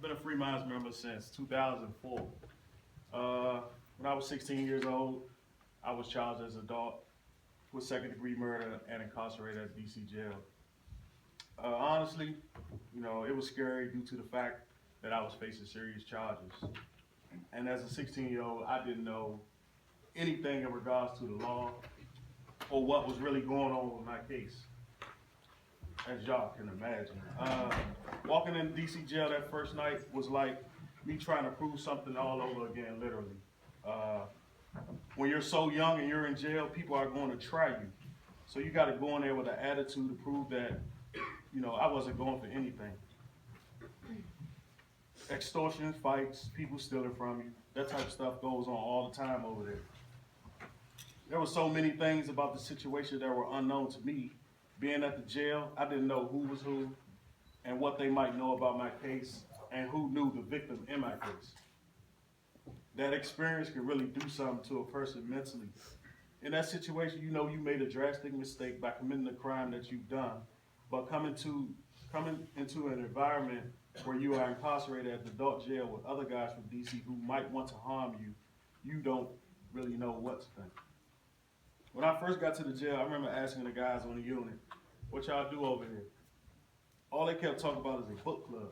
I've been a Free Minds member since 2004. When I was 16 years old, I was charged as an adult with second-degree murder and incarcerated at DC jail. Honestly, it was scary due to the fact that I was facing serious charges. And as a 16-year-old, I didn't know anything in regards to the law or what was really going on with my case, as y'all can imagine. Walking in DC jail that first night was like me trying to prove something all over again, literally. When you're so young and you're in jail, people are going to try you. So you got to go in there with an attitude to prove that, I wasn't going for anything. Extortion, fights, people stealing from you, that type of stuff goes on all the time over there. There were so many things about the situation that were unknown to me. Being at the jail, I didn't know who was who and what they might know about my case and who knew the victim in my case. That experience can really do something to a person mentally. In that situation, you made a drastic mistake by committing the crime that you've done, but coming into an environment where you are incarcerated at the adult jail with other guys from DC who might want to harm you, you don't really know what to think. When I first got to the jail, I remember asking the guys on the unit, "What y'all do over here?" All they kept talking about is a book club.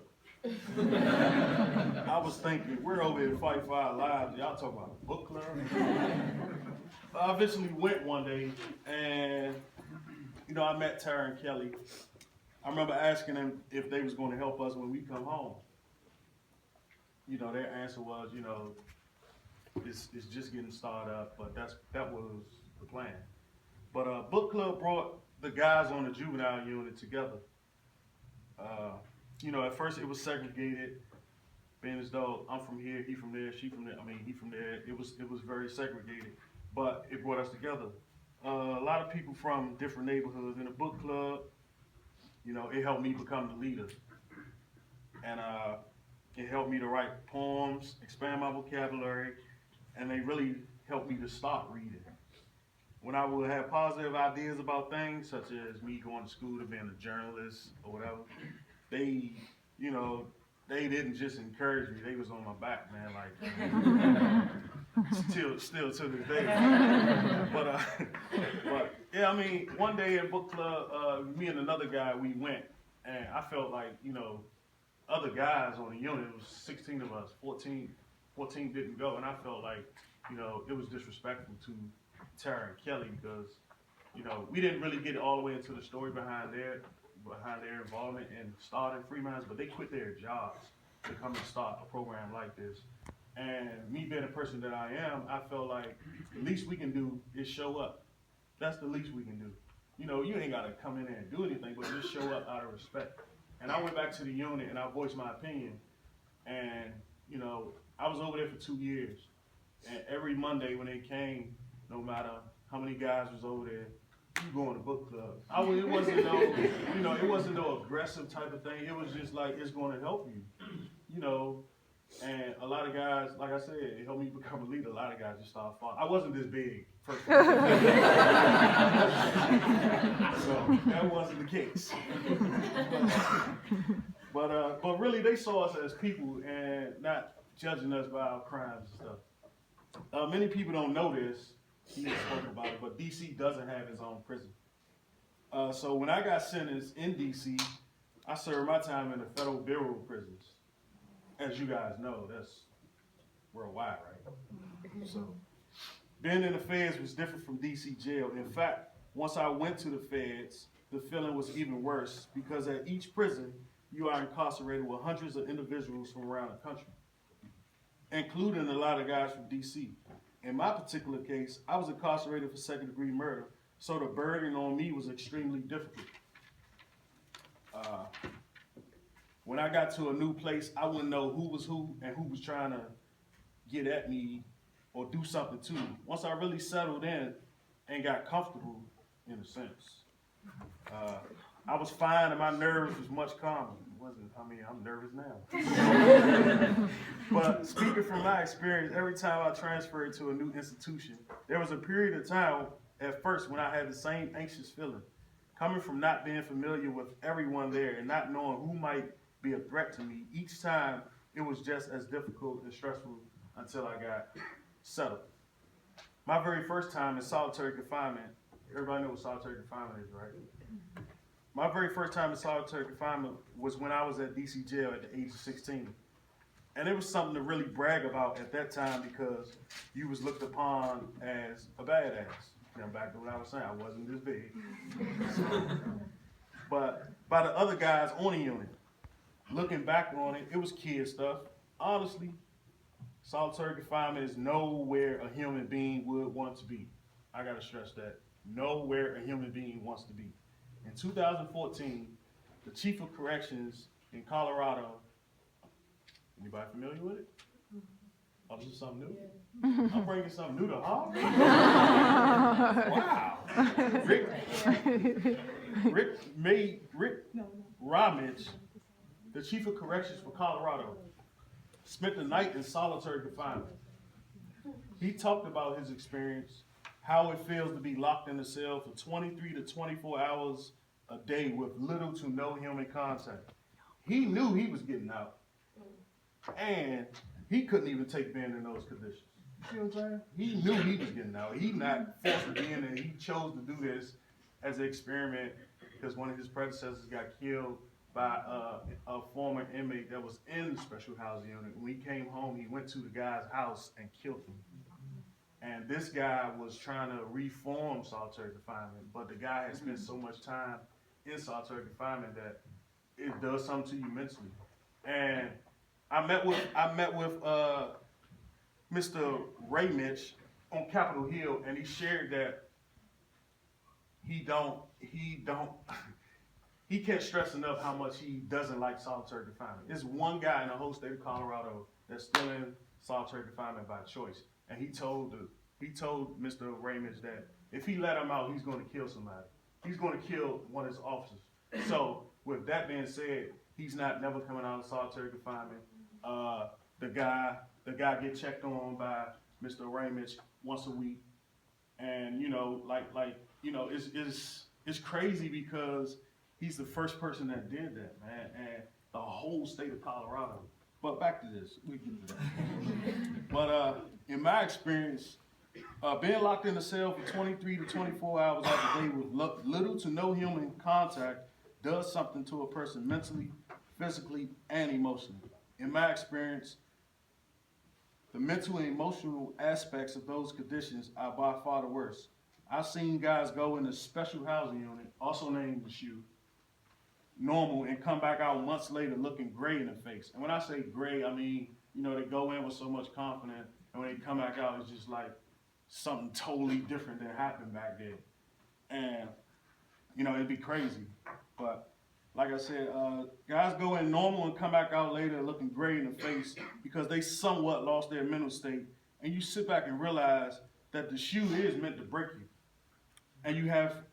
I was thinking, we're over here fighting for our lives. Y'all talking about a book club? I eventually went one day, and I met Tara and Kelly. I remember asking them if they was going to help us when we come home. Their answer was, it's just getting started up, but that was the plan. But book club brought the guys on the juvenile unit together. At first it was segregated, being as though I'm from here, he from there, she from there. He from there. It was very segregated, but it brought us together. A lot of people from different neighborhoods in the book club. It helped me become the leader, and it helped me to write poems, expand my vocabulary, and they really helped me to start reading. When I would have positive ideas about things, such as me going to school to being a journalist or whatever, they didn't just encourage me, they was on my back, man, like, still to this day. But yeah, one day at book club, me and another guy, we went, and I felt like, other guys on the unit, it was 16 of us, 14 didn't go, and I felt like, it was disrespectful to Tara and Kelly because, we didn't really get all the way into the story behind their involvement in starting Free Minds, but they quit their jobs to come and start a program like this. And me being the person that I am, I felt like the least we can do is show up. That's the least we can do. You ain't got to come in there and do anything, but just show up out of respect. And I went back to the unit and I voiced my opinion. And, I was over there for 2 years. And every Monday when they came, no matter how many guys was over there, you going to book club. It wasn't it wasn't no aggressive type of thing. It was just like, it's going to help you, And a lot of guys, like I said, it helped me become a leader. A lot of guys just started following. I wasn't this big, first of all. So that wasn't the case. But really, they saw us as people and not judging us by our crimes and stuff. Many people don't know this. He didn't spoke about it, but DC doesn't have its own prison. So when I got sentenced in DC, I served my time in the Federal Bureau of Prisons. As you guys know, that's worldwide, right? So being in the feds was different from DC jail. In fact, once I went to the feds, the feeling was even worse because at each prison, you are incarcerated with hundreds of individuals from around the country, including a lot of guys from DC. In my particular case, I was incarcerated for second-degree murder, so the burden on me was extremely difficult. When I got to a new place, I wouldn't know who was who and who was trying to get at me or do something to me. Once I really settled in and got comfortable, in a sense, I was fine and my nerves was much calmer. I'm nervous now. But speaking from my experience, every time I transferred to a new institution, there was a period of time at first when I had the same anxious feeling, coming from not being familiar with everyone there and not knowing who might be a threat to me. Each time it was just as difficult and stressful until I got settled. My very first time in solitary confinement, everybody knows what solitary confinement is, right? My very first time in solitary confinement was when I was at DC jail at the age of 16. And it was something to really brag about at that time because you was looked upon as a badass. Now back to what I was saying, I wasn't this big. But by the other guys on the unit, looking back on it, it was kid stuff. Honestly, solitary confinement is nowhere a human being would want to be. I gotta stress that. Nowhere a human being wants to be. In 2014, the chief of corrections in Colorado, anybody familiar with it? Oh, this is something new? I'm bringing something new to Harvard? Wow. Rick Ramage, the chief of corrections for Colorado, spent the night in solitary confinement. He talked about his experience, how it feels to be locked in a cell for 23 to 24 hours a day with little to no human contact. He knew he was getting out, and he couldn't even take being in those conditions. You know what I'm saying? He knew he was getting out. He not forced to be in there. He chose to do this as an experiment because one of his predecessors got killed by a former inmate that was in the special housing unit. When he came home, he went to the guy's house and killed him. And this guy was trying to reform solitary confinement, but the guy had spent so much time in solitary confinement that it does something to you mentally. And I met with Mr. Ray Mitch on Capitol Hill, and he shared that he can't stress enough how much he doesn't like solitary confinement. There's one guy in the whole state of Colorado that's still in solitary confinement by choice, and he told Mr. Ray Mitch that if he let him out, he's going to kill somebody. He's going to kill one of his officers. So with that being said, he's never coming out of solitary confinement. The guy get checked on by Mr. Ramage once a week, and it's crazy because he's the first person that did that, man, and the whole state of Colorado. But back to this, we get to that. But in my experience, being locked in a cell for 23 to 24 hours out of the day with little to no human contact does something to a person mentally, physically, and emotionally. In my experience, the mental and emotional aspects of those conditions are by far the worst. I've seen guys go in a special housing unit, also named the SHU, normal, and come back out months later looking gray in the face. And when I say gray, I mean, they go in with so much confidence, and when they come back out, it's just like something totally different than happened back then. And, it'd be crazy. But like I said, guys go in normal and come back out later looking gray in the face because they somewhat lost their mental state. And you sit back and realize that the SHU is meant to break you. And have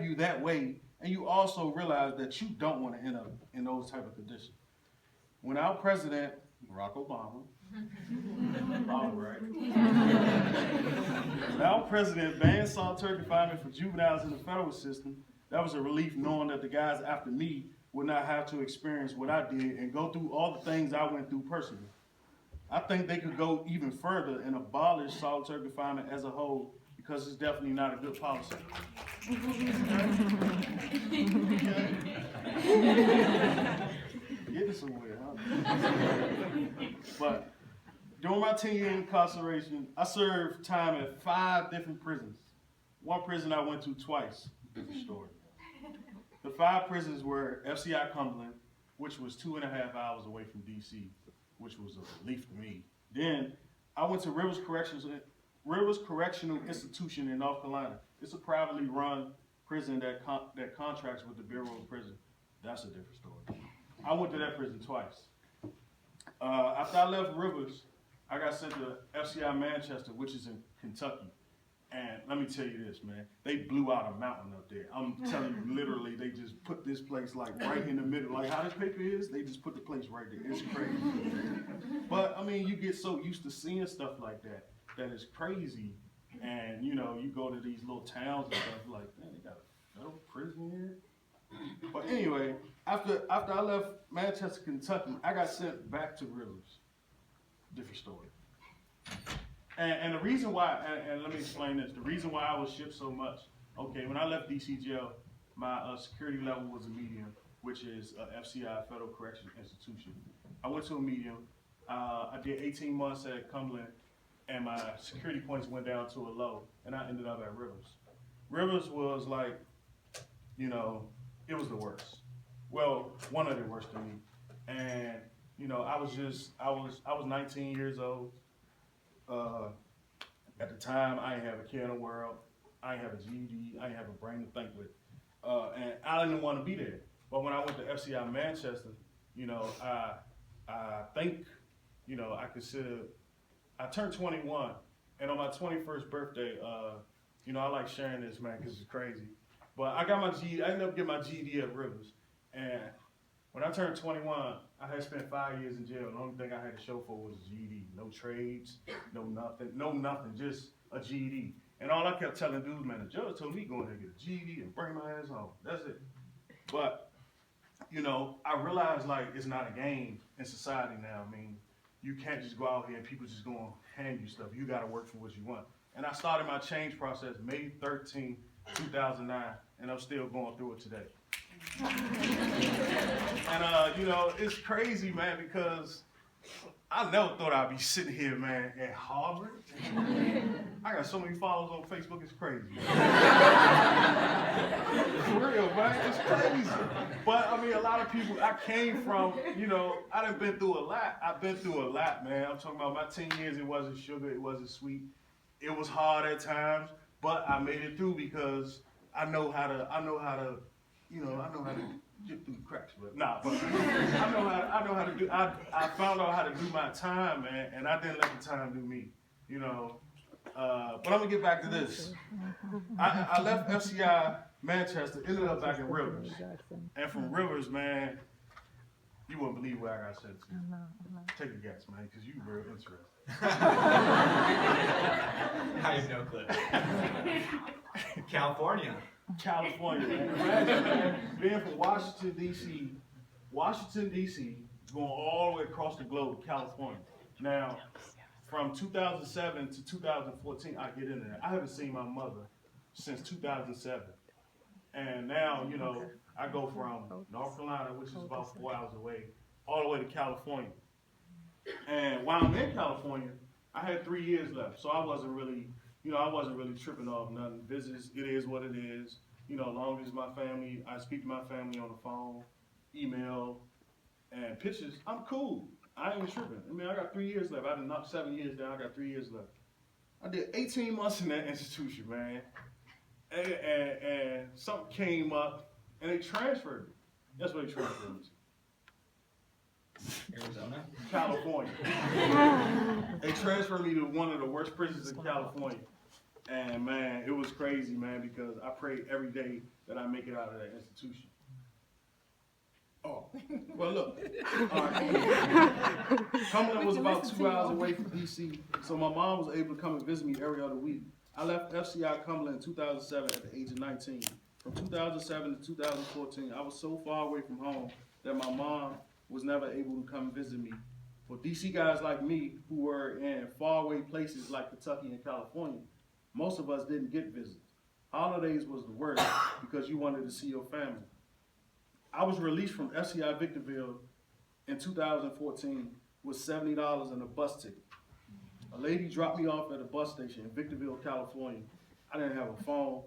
you that way, and you also realize that you don't want to end up in those type of conditions. When our president, Barack Obama, all right, when our president banned solitary confinement for juveniles in the federal system, that was a relief knowing that the guys after me would not have to experience what I did and go through all the things I went through personally. I think they could go even further and abolish solitary confinement as a whole because it's definitely not a good policy. Getting somewhere, huh? But during my 10 years in incarceration, I served time at 5 different prisons. One prison I went to twice. Different story. The 5 prisons were FCI Cumberland, which was 2.5 hours away from DC, which was a relief to me. Then I went to Rivers Correctional Institution in North Carolina. It's a privately run prison that contracts with the Bureau of Prison. That's a different story. I went to that prison twice. After I left Rivers, I got sent to FCI Manchester, which is in Kentucky. And let me tell you this, man. They blew out a mountain up there. I'm telling you, literally, they just put this place like right in the middle. Like how this paper is, they just put the place right there. It's crazy. But, I mean, you get so used to seeing stuff like that it's crazy. And, you go to these little towns and stuff like, man, they got a federal prison here. But anyway, after I left Manchester, Kentucky, I got sent back to Rivers. Different story. And the reason why, and let me explain this, the reason why I was shipped so much, okay, when I left DC jail, my security level was a medium, which is FCI, Federal Correctional Institution. I went to a medium. I did 18 months at Cumberland, and my security points went down to a low, and I ended up at Rivers. Rivers was like, you know, it was the worst. Well, one of the worst to me. And, you know, I was 19 years old. At the time, I didn't have a care in the world. I didn't have a GED. I didn't have a brain to think with. And I didn't want to be there. But when I went to FCI Manchester, you know, I think, you know, I turned 21. And on my 21st birthday, you know, I like sharing this, man, because it's crazy. But I got my GED. I ended up getting my GED at Rivers. And when I turned 21, I had spent 5 years in jail. The only thing I had to show for was a GED. No trades, no nothing, just a GED. And all I kept telling dudes, man, the judge told me go in there and get a GED and bring my ass home. That's it. But, you know, I realized, like, it's not a game in society now. I mean, you can't just go out here and people just going to hand you stuff. You got to work for what you want. And I started my change process May 13, 2009, and I'm still going through it today. And, you know, it's crazy, man, because I never thought I'd be sitting here, man, at Harvard. I got so many followers on Facebook, it's crazy. For real, man, it's crazy. But, I mean, a lot of people, I came from, you know, I done been through a lot. I've been through a lot, man. I'm talking about my 10 years, it wasn't sugar, it wasn't sweet. It was hard at times, but I made it through because I know how to get through the cracks, but I know how to do. I found out how to do my time, man, and I didn't let the time do me, you know. But I'm gonna get back to this. I left FCI Manchester, ended up back in Rivers, and from Rivers, man, you wouldn't believe where I got sent to. Take a guess, man, because you real interested. I have no clue. California, man. Imagine, man, being from Washington, D.C., going all the way across the globe, California. Now, from 2007 to 2014, I get in there. I haven't seen my mother since 2007. And now, you know, I go from North Carolina, which is about 4 hours away, all the way to California. And while I'm in California, I had 3 years left. So I wasn't really tripping off nothing. Visits, it is what it is. You know, as long as my family, I speak to my family on the phone, email, and pictures, I'm cool. I ain't tripping. I mean, I got 3 years left. I done knocked 7 years down. I got 3 years left. I did 18 months in that institution, man. And something came up, and they transferred me. That's where they transferred me to. Arizona, California. They transferred me to one of the worst prisons in California. And man, it was crazy, man, because I prayed every day that I make it out of that institution. Oh, well, look. All right. Cumberland was about 2 hours away from DC, so my mom was able to come and visit me every other week. I left FCI Cumberland in 2007 at the age of 19. From 2007 to 2014, I was so far away from home that my mom was never able to come visit me. For DC guys like me who were in faraway places like Kentucky and California, most of us didn't get visits. Holidays was the worst because you wanted to see your family. I was released from FCI Victorville in 2014 with $70 and a bus ticket. A lady dropped me off at a bus station in Victorville, California. I didn't have a phone.